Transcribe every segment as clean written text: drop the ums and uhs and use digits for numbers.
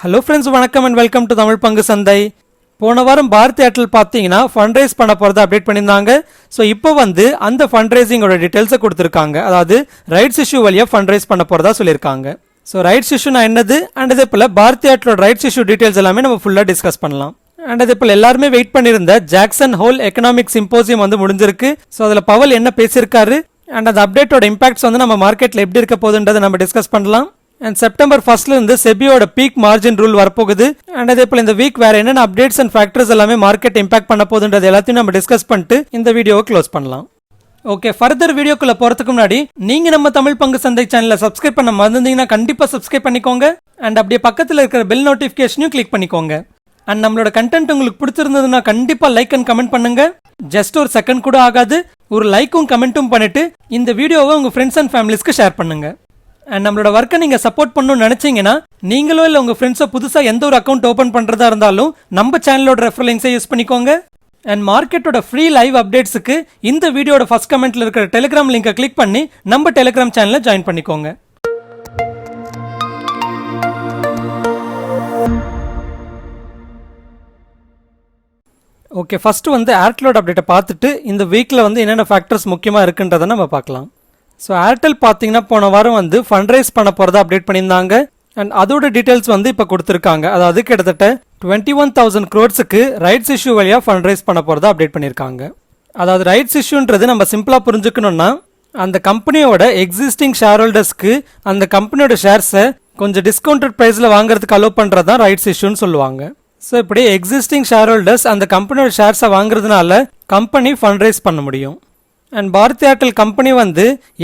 Hello friends, வணக்கம் and welcome to Tamil பங்கு சந்தை. போன வாரம் பாரதி ஏர்டெல் பார்த்தீங்கன்னா ஃபண்ட் ரைஸ் பண்ண போகிறத அப்டேட் பண்ணியிருந்தாங்க. ஸோ இப்போ அந்த ஃபண்ட் ரைசிங்கோட டீட்டெயில்ஸை கொடுத்துருக்காங்க. அதாவது ரைட்ஸ் இஷ்யூ வழியாக ஃபண்ட் ரைஸ் பண்ண போகிறதா சொல்லியிருக்காங்க. ஸோ ரைட்ஸ் இஷ்யூனா என்னது அண்ட் இதே போல் பாரதி ஏர்டெலோட ரைட்ஸ் இஷ்யூ டீட்டெயில்ஸ் எல்லாமே நம்ம ஃபுல்லாக டிஸ்கஸ் பண்ணலாம். அண்ட் அதே போல் எல்லாருமே வெயிட் பண்ணியிருந்த ஜாக்சன் ஹோல் எக்கனாமிக் சிம்போசியம் முடிஞ்சிருக்கு. ஸோ அதில் பவல் என்ன பேசியிருக்காரு அண்ட் அந்த அப்டேட்டோட இம்பாக்ட்ஸ் நம்ம மார்க்கெட்டில் எப்படி இருக்க போகுதுன்றதை நம்ம டிஸ்கஸ் பண்ணலாம். அண்ட் செப்டம்பர் 1st இருந்து செபியோட பீக் மார்ஜின் ரூல் வரப்போகுது. அண்ட் அதே போல இந்த வீக் வேற என்னென்ன அப்டேட்ஸ் அண்ட் ஃபேக்டர்ஸ் எல்லாமே மார்க்கெட் இம்பாக்ட் பண்ண போகுதுன்றது எல்லாத்தையும் நம்ம டிஸ்கஸ் பண்ணிட்டு இந்த வீடியோவை க்ளோஸ் பண்ணலாம். ஓகே, ஃபர்தர் வீடியோக்குள்ள போறதுக்கு முன்னாடி நீங்க நம்ம தமிழ் பங்கு சந்தை சேனலை சப்ஸ்கிரைப் பண்ண மறந்துட்டீங்கன்னா கண்டிப்பா சப்ஸ்கிரைப் பண்ணிக்கோங்க. அண்ட் அப்படியே பக்கத்தில் இருக்கிற பெல் நோட்டிஃபிகேஷனையும் கிளிக் பண்ணிக்கோங்க. அண்ட் நம்மளோட கண்டென்ட் உங்களுக்கு பிடிச்சிருந்ததுன்னா கண்டிப்பா லைக் அண்ட் கமெண்ட் பண்ணுங்க. ஜஸ்ட் ஒரு செகண்ட் கூட ஆகாது. ஒரு லைக்கும் கமெண்ட்டும் பண்ணிட்டு இந்த வீடியோவை உங்க ஃப்ரெண்ட்ஸ் அண்ட் ஃபேமிலிஸ்க்கு ஷேர் பண்ணுங்க. அண்ட் நம்மளோட ஒர்க்கை நீங்கள் சப்போர்ட் பண்ணணும்னு நினச்சிங்கன்னா நீங்களோ இல்லை உங்கள் ஃப்ரெண்ட்ஸோ புதுசாக எந்த ஒரு அக்கௌண்ட் ஓப்பன் பண்ணுறதா இருந்தாலும் நம்ம சேனலோட ரெஃபரல் லிங்க்ஸை யூஸ் பண்ணிக்கோங்க. அண்ட் மார்க்கெட்டோட ஃப்ரீ லைவ் அப்டேட்ஸுக்கு இந்த வீடியோட ஃபர்ஸ்ட் கமெண்ட்டில் இருக்கிற டெலிகிராம் லிங்கை கிளிக் பண்ணி நம்ம டெலிகிராம் சேனலில் ஜாயின் பண்ணிக்கோங்க. ஓகே, ஃபர்ஸ்ட் ஏர்டெலோட அப்டேட்டை பார்த்துட்டு இந்த வீக்கில் என்னென்ன ஃபேக்டர்ஸ் முக்கியமாக இருக்குன்றதை நம்ம பார்க்கலாம். ஸோ ஏர்டெல் பார்த்தீங்கன்னா போன வாரம் ஃபண்ட் ரைஸ் பண்ண போகிறதா அப்டேட் பண்ணியிருந்தாங்க. அண்ட் அதோட டீட்டெயில்ஸ் இப்போ கொடுத்துருக்காங்க. அதாவது கிட்டத்தட்ட 21,000 crores ரைட்ஸ் இஷ்யூ வழியாக ஃபண்ட் ரைஸ் பண்ண போகிறதா அப்டேட் பண்ணியிருக்காங்க. அதாவது ரைட்ஸ் இஷ்யூன்றது நம்ம சிம்பிளாக புரிஞ்சுக்கணும்னா அந்த கம்பெனியோட எக்ஸிஸ்டிங் ஷேர் ஹோல்டர்ஸ்க்கு அந்த கம்பெனியோட ஷேர்ஸை கொஞ்சம் டிஸ்கவுண்டட் ப்ரைஸில் வாங்குறதுக்கு அலோவ் பண்ணுறது தான் ரைட்ஸ் இஷ்யூன்னு சொல்லுவாங்க. ஸோ இப்படி எக்ஸிஸ்டிங் ஷேர் ஹோல்டர்ஸ் அந்த கம்பெனியோட ஷேர்ஸை வாங்குறதுனால கம்பெனி ஃபண்ட் ரைஸ் பண்ண முடியும். அண்ட் பாரதி ஏர்டெல் கம்பெனி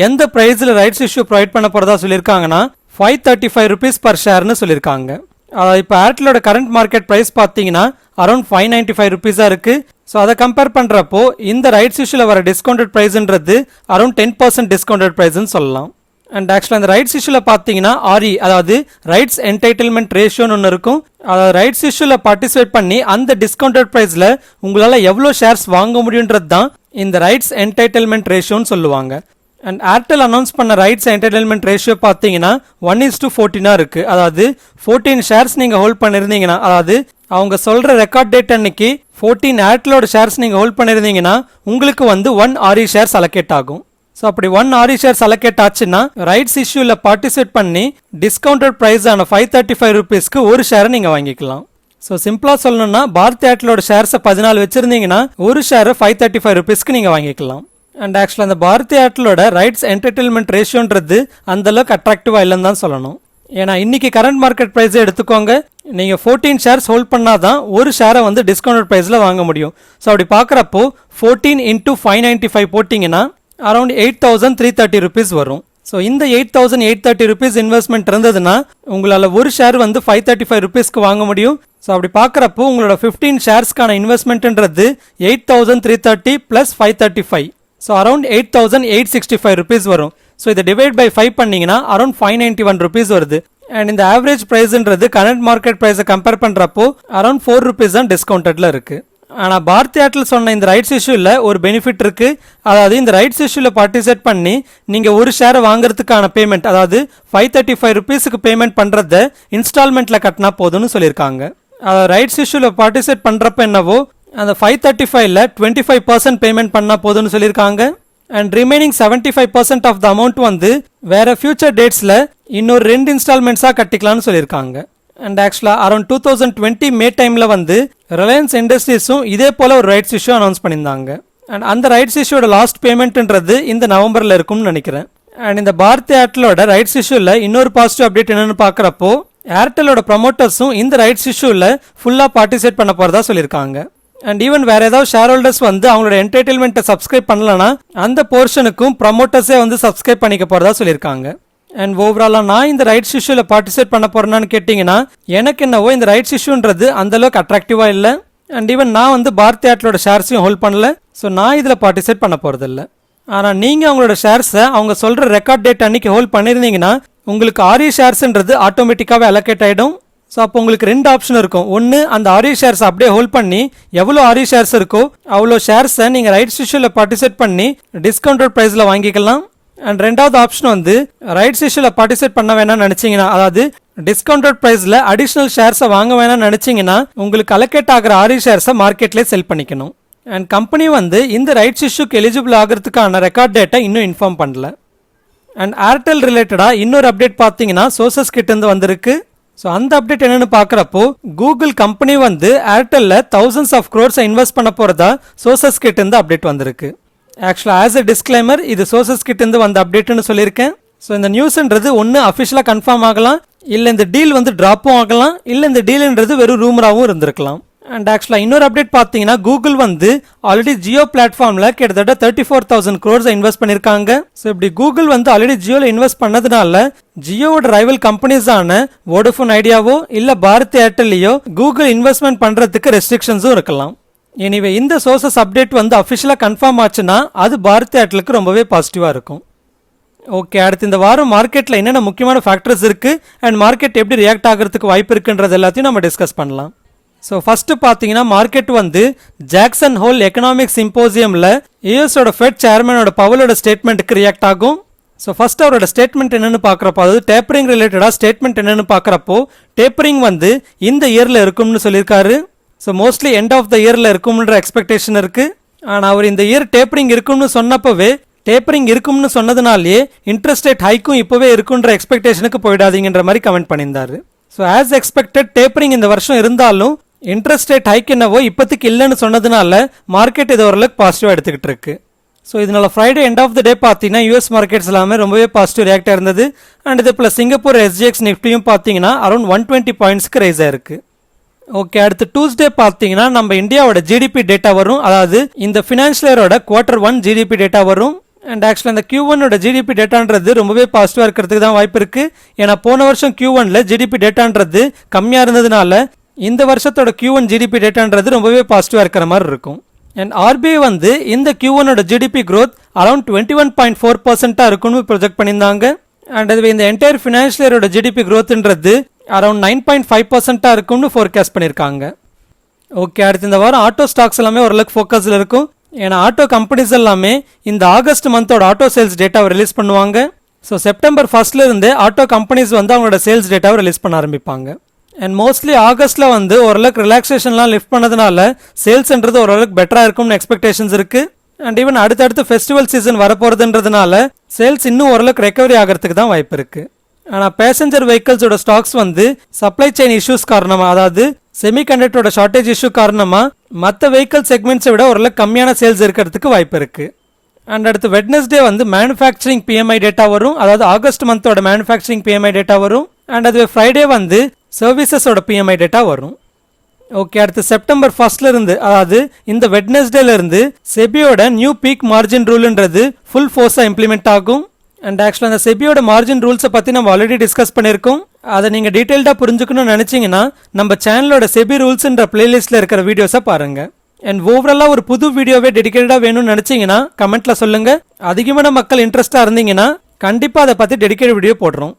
எந்த பிரைஸில் ரைட்ஸ் இஷ்யூ ப்ரொவைட் பண்ண போகிறதா சொல்லியிருக்காங்கன்னா 535 rupees per ஷேர்னு சொல்லியிருக்காங்க. இப்போ ஏர்டெலோட கரண்ட் மார்க்கெட் ப்ரைஸ் பார்த்தீங்கன்னா அரௌண்ட் 595 rupees இருக்கு. ஸோ அதை கம்பேர் பண்ணுறப்போ இந்த ரைட்ஸ் இஷ்யூவில் வர டிஸ்கவுண்டட் ப்ரைஸ்ன்றது அரௌண்ட் 10% டிஸ்கவுண்டட் ப்ரைஸ்ன்னு சொல்லலாம். அண்ட் ஆக்சுவலாக அந்த ரைட்ஸ் இஷ்யூவில் பார்த்தீங்கன்னா RE அதாவது ரைட்ஸ் என்டைட்டில்மெண்ட் ரேஷியோன்னு ஒன்று இருக்கும். அதாவது ரைட்ஸ் இஷ்யூவில் பார்ட்டிசிபேட் பண்ணி அந்த டிஸ்கவுண்டட் ப்ரைஸில் உங்களால் எவ்வளோ ஷேர்ஸ் வாங்க முடியுன்றது தான் இந்த ரைட்ஸ் என்டைட்டில்மெண்ட் ரேஷியோன்னு சொல்லுவாங்க. அண்ட் ஏர்டெல் அனௌன்ஸ் பண்ண ரைட்ஸ் என்டைட்டில்மெண்ட் ரேஷியோ பார்த்தீங்கன்னா 1:14 இருக்குது. அதாவது 14 ஷேர்ஸ் நீங்கள் ஹோல்ட் பண்ணியிருந்தீங்கன்னா, அதாவது அவங்க சொல்கிற ரெக்கார்ட் டேட் அன்னைக்கு 14 ஏர்டெலோட ஷேர்ஸ் நீங்கள் ஹோல்ட் பண்ணியிருந்தீங்கன்னா உங்களுக்கு 1 RE ஷேர்ஸ் அலோகேட் ஆகும். ஸோ அப்படி 1 RE ஷேர்ஸ் அலோகேட் ஆச்சுன்னா ரைட்ஸ் இஷ்யூவில் பார்ட்டிசிபேட் பண்ணி டிஸ்கவுண்டட் ப்ரைஸான 535 rupeesக்கு ஒரு ஷேரை நீங்கள் வாங்கிக்கலாம். ஸோ சிம்பிளாக சொல்லணும்னா பாரதி ஏர்டெலோட ஷேர்ஸை 14 வச்சிருந்தீங்கன்னா ஒரு ஷேரை 535 rupeesக்கு நீங்கள் வாங்கிக்கலாம். அண்ட் ஆக்சுவலாக அந்த பாரதி ஏர்டெலோட ரைட்ஸ் என்டைட்டில்மெண்ட் ரேஷியோன்றது அந்தளவுக்கு அட்ராக்டிவாக இல்லைன்னு தான் சொல்லணும். ஏன்னா இன்னைக்கு கரண்ட் மார்க்கெட் ப்ரைஸை எடுத்துக்கோங்க, நீங்கள் 14 ஷேர்ஸ் ஹோல்ட் பண்ணாதான் ஒரு ஷேரை டிஸ்கவுண்டட் ப்ரைஸில் வாங்க முடியும். ஸோ அப்படி பார்க்குறப்போ 14 × 595 போட்டிங்கன்னா அரௌண்ட் 8,330 rupees வரும். ஸோ இந்த 8,830 rupees இன்வெஸ்ட்மெண்ட் இருந்ததுன்னா உங்களால் ஒரு ஷேர் 535 rupeesக்கு வாங்க முடியும். ஸோ அப்படி பார்க்குறப்போ உங்களோட 15 ஷேர்ஸ்க்கான இன்வெஸ்ட்மெண்ட்ன்றது 8,330 + 535, ஸோ அரௌண்ட் 8,865 rupees வரும். ஸோ இதை டிவைட் பை 5 பண்ணிங்கன்னா அரௌண்ட் 591 rupees வருது. அண்ட் இந்த ஆவரேஜ் ப்ரைஸ்ன்றது கரண்ட் மார்க்கெட் ப்ரைஸை கம்பேர் பண்ணுறப்போ அரௌண்ட் 4 rupees தான் டிஸ்கவுண்டட்ல இருக்குது. ஆனால் பாரதி ஏர்டெல் சொன்ன இந்த ரைட்ஸ் இஷ்யூவில் ஒரு பெனிஃபிட் இருக்குது. அதாவது இந்த ரைட்ஸ் இஷ்யூவில் பார்ட்டிசிபேட் பண்ணி நீங்கள் ஒரு ஷேரை வாங்குறதுக்கான பேமெண்ட், அதாவது 535 rupeesக்கு பேமெண்ட் பண்ணுறத இன்ஸ்டால்மெண்ட்டில் கட்டினா போதும்னு சொல்லியிருக்காங்க. அதாவது ரைட்ஸ் இஷ்யூவில் பார்ட்டிசிபேட் பண்ணுறப்ப என்னவோ அந்த 535ல் 25% பேமெண்ட் பண்ணால் போதும்னு சொல்லியிருக்காங்க. And remaining 75% of the amount வேற ஃபியூச்சர் டேட்ஸில் இன்னொரு 2 இன்ஸ்டால்மெண்ட்ஸாக கட்டிக்கலாம்னு சொல்லியிருக்காங்க. அண்ட் ஆக்சுவலாக அரௌண்ட் 2020 மே டைமில் ரிலையன்ஸ் இண்டஸ்ட்ரீஸும் இதே போல் ஒரு ரைட்ஸ் இஷ்யூ அனௌன்ஸ் பண்ணியிருந்தாங்க. அண்ட் அந்த ரைட்ஸ் இஷ்யூட லாஸ்ட் பேமெண்ட்ன்றது இந்த நவம்பரில் இருக்கும்னு நினைக்கிறேன். அண்ட் இந்த பாரதி ஏர்டெலோட ரைட்ஸ் இஷ்யூவில் இன்னொரு பாசிட்டிவ் அப்டேட் என்னென்னு பார்க்குறப்போ ஏர்டெலோட ப்ரமோட்டர்ஸும் இந்த ரைட்ஸ் இஷ்யூவில் ஃபுல்லாக பார்ட்டிசிபேட் பண்ண போகிறதா சொல்லியிருக்காங்க. அண்ட் ஈவன் வேற ஏதாவது ஷேர் ஹோல்டர்ஸ் அவங்களோட என்டைட்டில்மெண்ட்டை சப்ஸ்கிரைப் பண்ணலன்னா அந்த போர்ஷனுக்கும் ப்ரமோட்டர்ஸே சப்ஸ்கிரைப் பண்ணிக்க போகிறதா சொல்லியிருக்காங்க. அண்ட் ஓவராலாக நான் இந்த ரைட்ஸ் இஷ்யூவில் பார்ட்டிசிபேட் பண்ண போகிறேன்னு கேட்டிங்கன்னா எனக்கு என்னவோ இந்த ரைட்ஸ் இஷ்யூன்றது அந்தளவுக்கு அட்ராக்டிவாக இல்லை. அண்ட் ஈவன் நான் பாரதி ஏர்டெலோட ஷேர்ஸையும் ஹோல்ட் பண்ணல. ஸோ நான் இதில் பார்ட்டிசிபேட் பண்ண போகிறதில்ல. ஆனால் நீங்கள் அவங்களோட ஷேர்ஸை அவங்க சொல்கிற ரெக்கார்ட் டேட் அன்னைக்கு ஹோல்ட் பண்ணியிருந்தீங்கன்னா உங்களுக்கு RE ஷேர்ஸ்ன்றது ஆட்டோமேட்டிக்காகவே அலோகேட் ஆகிடும். ஸோ அப்போ உங்களுக்கு 2 ஆப்ஷன் இருக்கும். ஒன்று, அந்த RE ஷேர்ஸ் அப்படியே ஹோல்ட் பண்ணி எவ்வளோ RE ஷேர்ஸ் இருக்கோ அவ்வளோ ஷேர்ஸை நீங்கள் ரைட்ஸ் இஷ்யூவில் பார்ட்டிசிபேட் பண்ணி டிஸ்கவுண்டட் ப்ரைஸில் வாங்கிக்கலாம். அண்ட் ரெண்டாவது ஆப்ஷன் வந்து ரைட்ஸ் இஷ்யூல பார்ட்டிசிபேட் பண்ண வேணாம்னு நினைச்சீங்கன்னா, அதாவது டிஸ்கவுண்டட் பிரைஸ்ல அடிஷனல் ஷேர்ஸை வாங்க வேணாம்னு நினைச்சீங்கன்னா உங்களுக்கு அலோகேட் ஆகிற ஆரி ஷேர்ஸை மார்க்கெட்லேயே செல் பண்ணிக்கணும். அண்ட் கம்பெனி வந்து இந்த ரைட்ஸ் இஷ்யூக்கு எலிஜிபிள் ஆகிறதுக்கான ரெக்கார்ட் டேட்டை இன்னும் இன்ஃபார்ம் பண்ணல. அண்ட் ஏர்டெல் ரிலேட்டடாக இன்னொரு அப்டேட் பார்த்தீங்கன்னா சோர்சஸ் கிட்டேருந்து வந்திருக்கு. ஸோ அந்த அப்டேட் என்னன்னு பார்க்குறப்போ கூகுள் கம்பெனி வந்து ஏர்டெல்ல thousands of crores இன்வெஸ்ட் பண்ண போகிறதா சோர்சஸ் கிட்டேருந்து அப்டேட் வந்திருக்கு. ஆக்சுவலாக ஆஸ் எ டிஸ்க்ளைமர் இது சோர்சஸ் கிட்டேருந்து வந்த அப்டேட்னு சொல்லியிருக்கேன். ஸோ இந்த நியூஸ்ன்றது ஒன்று அஃபிஷியலாக கன்ஃபார்ம் ஆகலாம், இல்லை இந்த டீல் வந்து ட்ராப்பும் ஆகலாம், இல்லை இந்த டீல்ன்றது வெறும் ரூமராகவும் இருந்திருக்கலாம். அண்ட் ஆக்சுவலாக இன்னொரு அப்டேட் பார்த்தீங்கன்னா கூகுள் வந்து ஆல்ரெடி ஜியோ பிளாட்ஃபார்மில் கிட்டத்தட்ட 34,000 crores இன்வெஸ்ட் பண்ணியிருக்காங்க. ஸோ இப்படி கூகுள் வந்து ஆல்ரெடி ஜியோவில் இன்வெஸ்ட் பண்ணதுனால ஜியோவோட ரைவல் கம்பெனிஸான வோடஃபோன் ஐடியாவோ இல்லை பாரத் ஏர்டெல்லையோ கூகுள் இன்வெஸ்ட்மெண்ட் பண்ணுறதுக்கு ரெஸ்ட்ரிக்ஷன்ஸும் இருக்கலாம். எனிவே இந்த சோர்சஸ் அப்டேட் வந்து அஃபிஷியலாக கன்ஃபார்ம் ஆச்சுன்னா அது பாரத் ஏர்டெலுக்கு ரொம்பவே பாசிட்டிவாக இருக்கும். ஓகே, அடுத்து இந்த வாரம் மார்க்கெட்டில் என்னென்ன முக்கியமான ஃபேக்டர்ஸ் இருக்குது அண்ட் மார்க்கெட் எப்படி ரியாக்ட் ஆகிறதுக்கு வாய்ப்பு இருக்குன்றது எல்லாத்தையும் நம்ம டிஸ்கஸ் பண்ணலாம். ஸோ ஃபஸ்ட்டு பார்த்தீங்கன்னா மார்க்கெட் வந்து ஜாக்சன் ஹோல் எக்கனாமிக் சிம்போசியமில் யூஎஸோட ஃபெட் சேர்மனோட பவலோட ஸ்டேட்மெண்ட்டுக்கு ரியாக்ட் ஆகும். ஸோ ஃபர்ஸ்ட் அவரோட ஸ்டேட்மெண்ட் என்னென்னு பார்க்குறப்போ, அதாவது டேப்பரிங் ரிலேட்டடாக ஸ்டேட்மெண்ட் என்னென்னு பார்க்குறப்போ டேப்பரிங் வந்து இந்த இயரில் இருக்கும்னு சொல்லியிருக்காரு. So mostly end of the இயரில் இருக்கும்ன்ற எக்ஸ்பெக்டேஷன் இருக்குது. ஆனால் அவர் இந்த இயர் டேப்பரிங் இருக்கும்னு சொன்னப்பவே டேப்பரிங் இருக்கும்னு சொன்னதுனாலே இன்ட்ரெஸ்ட் ரேட் ஹைக்கும் இப்போவே இருக்குன்ற எக்ஸ்பெக்டேஷனுக்கு போயிடாதீங்கன்ற மாதிரி கமெண்ட் பண்ணியிருந்தாரு. ஸோ ஆஸ் எக்ஸ்பெக்டட் டேப்பரிங் இந்த வருஷம் இருந்தாலும் இன்ட்ரெஸ்ட் ரேட் ஹைக் என்னவோ இப்போதைக்கு இல்லைன்னு சொன்னதுனால மார்க்கெட் இது ஓரளவுக்கு பாசிட்டிவாக எடுத்துக்கிட்டு இருக்கு. ஸோ இதனால ஃப்ரைடே எண்ட் ஆஃப் த டே பார்த்தீங்கன்னா யூஎஸ் மார்க்கெட்ஸ் எல்லாமே ரொம்பவே பாசிட்டிவ் ரியாக்ட் ஆயிருந்தது. அண்ட் இது ப்ளஸ் சிங்கப்பூர் SGX நிஃப்டியும் பார்த்தீங்கன்னா அரௌண்ட் 120 பாயிண்ட்ஸ்க்கு ரைஸ் ஆயிருக்கு. ஓகே, அடுத்து டியூஸ்டே பார்த்தீங்கன்னா நம்ம இந்தியாவோட ஜிடிபி டேட்டா வரும், அதாவது இந்த ஃபினான்ஷியல் இயரோட Q1 ஜிடிபி டேட்டா வரும். அண்ட் ஆக்சுவலாக இந்த Q1ஓட ஜிடிபி டேட்டான்றது ரொம்பவே பாசிட்டிவாக இருக்கிறதுக்கு தான் வாய்ப்பு இருக்குது. ஏன்னா போன வருஷம் Q1ல ஜிடிபி டேட்டான்றது கம்மியாக இருந்ததுனால இந்த வருஷத்தோட Q1 ஜிடிபி டேட்டான்றது ரொம்பவே பாசிட்டிவாக இருக்கிற மாதிரி இருக்கும். அண்ட் RBI வந்து இந்த Q1ஓட ஜிடிபி growth அரௌண்ட் 21.4% இருக்கும்னு ப்ரொஜெக்ட் பண்ணியிருந்தாங்க. அண்ட் அதுவே இந்த என்டையர் ஃபினான்ஷியல் இயரோட ஜிடிபி growthன்றது அரௌண்ட் 9.5% இருக்கும்னு ஃபோர்காஸ்ட் பண்ணியிருக்காங்க. ஓகே, அடுத்து இந்த வாரம் ஆட்டோ ஸ்டாக்ஸ் எல்லாமே ஓரளவுக்கு ஃபோக்கஸில் இருக்கும். ஏன்னா ஆட்டோ கம்பெனிஸ் எல்லாமே இந்த ஆகஸ்ட் மந்தோட ஆட்டோ சேல்ஸ் டேட்டாவை ரிலீஸ் பண்ணுவாங்க. ஸோ செப்டம்பர் 1 இருந்து ஆட்டோ கம்பெனிஸ் வந்து அவங்களோட சேல்ஸ் டேட்டாவை ரிலீஸ் பண்ண ஆரம்பிப்பாங்க. அண்ட் மோஸ்ட்லி ஆகஸ்ட்ல வந்து ஓரளவுக்கு ரிலாக்ஸேஷன்லாம் லிஃப்ட் பண்ணதுனால சேல்ஸ்ன்றது ஓரளவுக்கு பெட்டராக இருக்கும்னு எக்ஸ்பெக்டேஷன்ஸ் இருக்குது. அண்ட் ஈவன் அடுத்தடுத்து ஃபெஸ்டிவல் சீசன் வரப்போகிறதுன்றதுனால சேல்ஸ் இன்னும் ஓரளவுக்கு ரெக்கவரி ஆகிறதுக்கு தான் வாய்ப்பு இருக்குது. ஆனால் பேசஞ்சர் வெஹிக்கிள்ஸோட ஸ்டாக்ஸ் வந்து சப்ளை செயின் இஷ்யூஸ் காரணமாக, அதாவது செமிகண்டக்டரோட ஷார்ட்டேஜ் இஷ்யூ காரணமாக மற்ற வெஹிக்கிள் செக்மெண்ட்ஸை விட ஓரளவுக்கு கம்மியான சேல்ஸ் இருக்கிறதுக்கு வாய்ப்பு இருக்குது. அண்ட் அடுத்து வெட்னஸ்டே வந்து மேனுஃபேக்சரிங் PMI டேட்டா வரும், அதாவது ஆகஸ்ட் மந்தோட மேனுஃபேக்சரிங் PMI டேட்டா வரும். அண்ட் அது ஃப்ரைடே வந்து சர்வீசஸோட PMI டேட்டா வரும். ஓகே, அடுத்து செப்டம்பர் 1 இருந்து, அதாவது இந்த வெட்னஸ்டேல இருந்து செபியோட நியூ பீக் மார்ஜின் ரூல்ன்றது ஃபுல் ஃபோர்ஸாக இம்ப்ளிமெண்ட் ஆகும். அண்ட் ஆக்சுவலாக அந்த செபியோட மார்ஜின் ரூல்ஸை பற்றி நம்ம ஆல்ரெடி டிஸ்கஸ் பண்ணியிருக்கோம். அதை நீங்கள் டீட்டெயில்டாக புரிஞ்சுக்கணும்னு நினச்சிங்கன்னா நம்ம சேனலோட செபி ரூல்ஸ்ன்ற பிளேலிஸ்ட்டில் இருக்கிற வீடியோஸை பாருங்கள். அண்ட் ஓவராலாக ஒரு புது வீடியோவே டெடிக்கேட்டடாக வேணும்னு நினச்சிங்கன்னா கமெண்ட்டில் சொல்லுங்கள். அதிகமான மக்கள் இன்ட்ரெஸ்ட்டாக இருந்தீங்கன்னா கண்டிப்பாக அதை பற்றி டெடிக்கேட் வீடியோ போடுறோம்.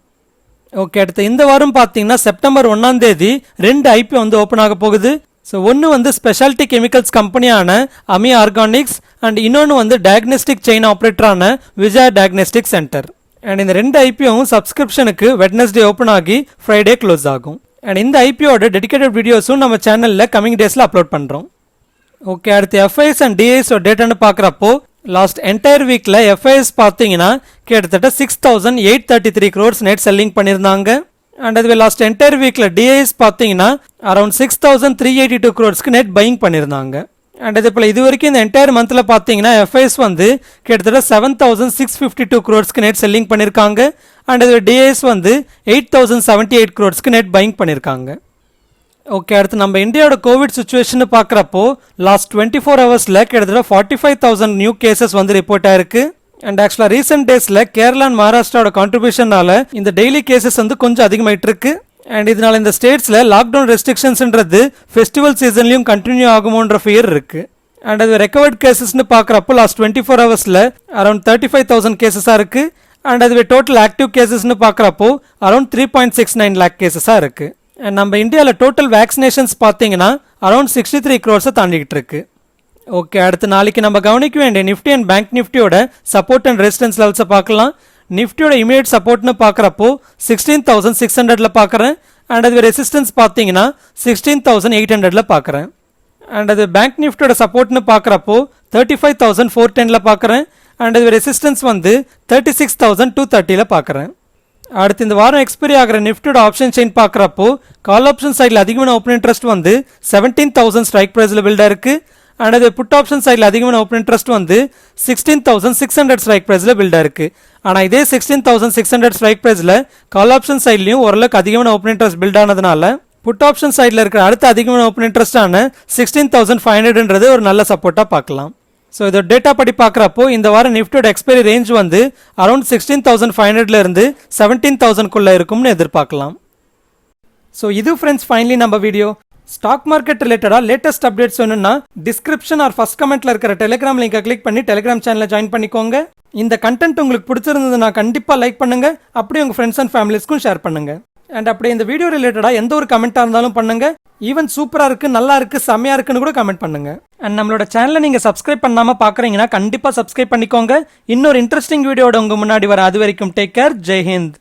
ஓகே, அடுத்து இந்த வாரம் பார்த்தீங்கன்னா செப்டம்பர் 1 2 IPO வந்து ஓப்பன் ஆக போகுது. ஸோ ஒன்று வந்து ஸ்பெஷாலிட்டி கெமிக்கல்ஸ் கம்பெனியான அமி ஆர்கானிக்ஸ் அண்ட் இன்னொன்று வந்து டயக்னோஸ்டிக் செயின் ஆப்ரேட்டரான விஜயா டயக்னோஸ்டிக் சென்டர். அண்ட் இந்த 2 IPOவும் சப்ஸ்கிரிப்ஷனுக்கு வெட்னஸ்டே ஓப்பன் ஆகி ஃப்ரைடே க்ளோஸ் ஆகும். அண்ட் இந்த IPOட டெடிக்கேட்டட் வீடியோஸும் நம்ம சேனலில் கமிங் டேஸில் அப்லோட் பண்ணுறோம். ஓகே, அடுத்து FIS அண்ட் DIS டேட்டான்னு பார்க்குறப்போ லாஸ்ட் என்டையர் வீக்கில் FIS பார்த்தீங்கன்னா கிட்டத்தட்ட 6,833 crores நெட் செல்லிங் பண்ணியிருந்தாங்க. அண்ட் அதுவே லாஸ்ட் என்டையர் வீக்கில் DIS பார்த்தீங்கன்னா அரௌண்ட் 6,382 crores நெட் பையிங் பண்ணியிருந்தாங்க. அண்ட் அதே போல் இது வரைக்கும் இந்த என்டையர் மந்தில் பார்த்தீங்கன்னா FIS வந்து கிட்டத்தட்ட 7,652 crores நெட் செல்லிங் பண்ணியிருக்காங்க. அண்ட் அதுவே DIS வந்து 8,078 crores நெட் பையிங் பண்ணியிருக்காங்க. ஓகே, அடுத்து நம்ம இந்தியாவோட கோவிட் சுச்சுவேஷன் பார்க்குறப்போ லாஸ்ட் 24 ஹவர்ஸில் கிட்டத்தட்ட 45,000 நியூ கேசஸ் வந்து ரிப்போர்ட் ஆயிருக்கு. அண்ட் ஆக்சுவலாக ரீசெண்ட் டேஸில் கேரளா அண்ட் மகாராஷ்டிராவோட கான்ட்ரிபியூஷனால இந்த டெய்லி கேசஸ் வந்து கொஞ்சம் அதிகமாயிட்டு இருக்கு. அண்ட் இதனால இந்த ஸ்டேட்ஸில் லாக்டவுன் ரெஸ்ட்ரிக்ஷன்ஸ்ன்றது ஃபெஸ்டிவல் சீசன்லையும் கண்டினியூ ஆகுமோன்ற ஃபியர் இருக்கு. அண்ட் அது ரெக்கவர்ட் கேசஸ்ன்னு பார்க்குறப்போ லாஸ்ட் 24 ஹவர்ஸில் அரௌண்ட் 35,000 கேசஸாக இருக்குது. அண்ட் அதுவே டோட்டல் ஆக்டிவ் கேசஸ்ன்னு பார்க்குறப்போ அரௌண்ட் 3.69 lakh கேசஸாக இருக்குது. அண்ட் நம்ம இந்தியாவில் டோட்டல் வேக்சினேஷன்ஸ் பார்த்தீங்கன்னா அரௌண்ட் 63 crores தாண்டிக்கிட்டு இருக்கு. ஓகே, அடுத்து நாளைக்கு நம்ம கவனிக்க வேண்டிய நிஃப்டி அண்ட் பேங்க் நிஃப்டியோட சப்போர்ட் அண்ட் ரெசிஸ்டன்ஸ் லெவல்ஸை பார்க்கலாம். நிஃப்டியோட இமீடியட் சப்போர்ட்னு பார்க்குறப்போ 16,600ல பார்க்குறேன். அண்ட் அது ரெசிஸ்டன்ஸ் பார்த்தீங்கன்னா 16,800ல பார்க்குறேன். அண்ட் அது பேங்க் நிஃப்டியோட சப்போர்ட்னு பார்க்குறப்போ 35,410ல பார்க்குறேன். அண்ட் அது ரெசிஸ்டன்ஸ் வந்து 36,230ல பார்க்குறேன். அடுத்து இந்த வாரம் எக்ஸ்பைரி ஆகிற நிஃப்டியோட ஆப்ஷன் செயின் பார்க்குறப்போ கால் ஆப்ஷன் சைடில் அதிகமான ஓப்பன் இன்ட்ரெஸ்ட் வந்து 17,000 ஸ்ட்ரைக் ப்ரைஸில் பில்டாக இருக்குது. அண்ட் அது புட் ஆப்ஷன் சைடில் அதிகமான ஓப்பன் இன்ட்ரெஸ்ட் வந்து 16,600 ஸ்ட்ரைக் ப்ரைஸில் பில்டாக இருக்குது. ஆனால் இதே 16,600 ஸ்ட்ரைக் ப்ரைஸில் கால் ஆப்ஷன் சைட்லையும் ஓரளவுக்கு அதிகமான ஓப்பன் இன்ட்ரெஸ்ட் பில்ட் ஆனதுனால புட் ஆப்ஷன் சைடில் இருக்கிற அடுத்த அதிகமான ஓப்பன் இன்ட்ரெஸ்டான 16,500ன்றது ஒரு நல்ல சப்போர்ட்டாக பார்க்கலாம். ஸோ இதோட டேட்டா படி பார்க்குறப்போ இந்த வாரம் நிஃப்டியோட எக்ஸ்பைரி ரேஞ்ச் வந்து அரௌண்ட் 16,500லேருந்து 17,000க்குள்ளே இருக்கும்னு எதிர்பார்க்கலாம். ஸோ இது ஃப்ரெண்ட்ஸ் ஃபைனலி நம்ம வீடியோ. ஸ்டாக் மார்க்கெட் ரிலேட்டடாக லேட்டஸ்ட் அப்டேட்ஸ் வேணும்னா டிஸ்கிரிப்ஷன் ஆர் ஃபர்ஸ்ட் கமெண்ட்ல இருக்கிற டெலிகிராம் லிங்கை கிளிக் பண்ணி டெலிகிராம் சேனலை ஜாயின் பண்ணிக்கோங்க. இந்த கண்டென்ட் உங்களுக்கு பிடிச்சிருந்ததுன்னா கண்டிப்பாக லைக் பண்ணுங்க, அப்படியே உங்கள் ஃப்ரெண்ட்ஸ் அண்ட் ஃபேமிலிஸ்க்கும் ஷேர் பண்ணுங்க. அண்ட் அப்படியே இந்த வீடியோ ரிலேட்டடாக எந்த ஒரு கமெண்ட்டாக இருந்தாலும் பண்ணுங்க. ஈவன் சூப்பராக இருக்கு, நல்லா இருக்கு, செம்மையா இருக்குன்னு கூட கமெண்ட் பண்ணுங்க. அண்ட் நம்மளோட சேனலை நீங்க சப்ஸ்கிரைப் பண்ணாம பார்க்குறீங்கன்னா கண்டிப்பாக சப்ஸ்கிரைப் பண்ணிக்கோங்க. இன்னொரு இன்ட்ரெஸ்டிங் வீடியோட உங்க முன்னாடி வர. அது வரைக்கும் டேக் கேர். ஜெய் ஹிந்த்.